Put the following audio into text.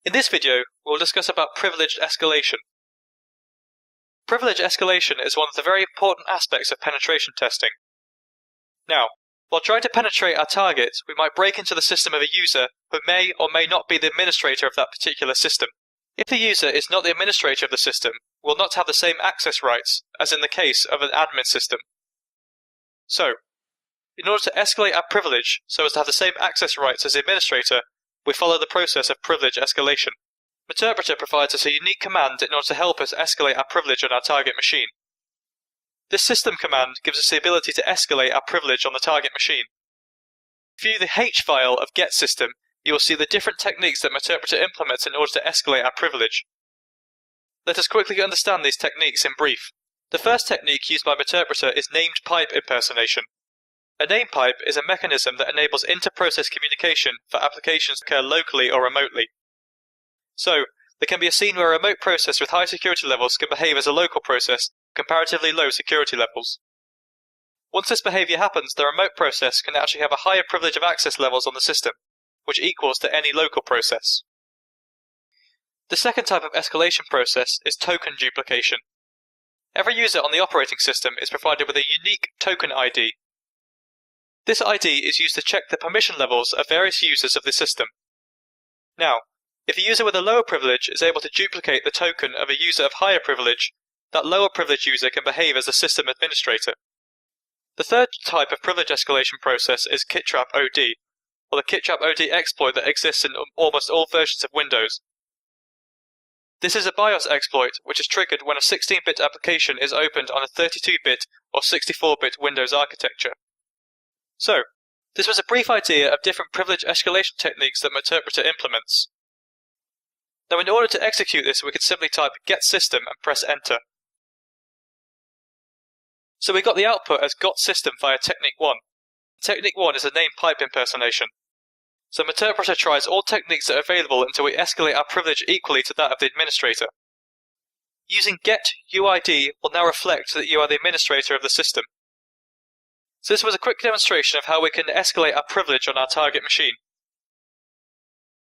In this video, we'll discuss about privileged escalation. Privilege escalation is one of the very important aspects of penetration testing. Now, while trying to penetrate our target, we might break into the system of a user who may or may not be the administrator of that particular system. If the user is not the administrator of the system, we will not have the same access rights as in the case of an admin system. So, in order to escalate our privilege so as to have the same access rights as the administrator, we follow the process of privilege escalation. Meterpreter provides us a unique command in order to help us escalate our privilege on our target machine. This system command gives us the ability to escalate our privilege on the target machine. If you view the H file of getSystem, you will see the different techniques that Meterpreter implements in order to escalate our privilege. Let us quickly understand these techniques in brief. The first technique used by Meterpreter is named pipe impersonation. A name pipe is a mechanism that enables inter-process communication for applications that occur locally or remotely. So, there can be a scene where a remote process with high security levels can behave as a local process with comparatively low security levels. Once this behavior happens, the remote process can actually have a higher privilege of access levels on the system, which equals to any local process. The second type of escalation process is token duplication. Every user on the operating system is provided with a unique token ID. This ID is used to check the permission levels of various users of the system. Now, if a user with a lower privilege is able to duplicate the token of a user of higher privilege, that lower privilege user can behave as a system administrator. The third type of privilege escalation process is KitTrap OD, or the KitTrap OD exploit that exists in almost all versions of Windows. This is a BIOS exploit which is triggered when a 16-bit application is opened on a 32-bit or 64-bit Windows architecture. So, this was a brief idea of different privilege escalation techniques that Meterpreter implements. Now, in order to execute this, we can simply type getSystem and press enter. So we got the output as GotSystem via Technique 1. Technique 1 is a name pipe impersonation. So Meterpreter tries all techniques that are available until we escalate our privilege equally to that of the administrator. Using getUID will now reflect that you are the administrator of the system. So this was a quick demonstration of how we can escalate our privilege on our target machine.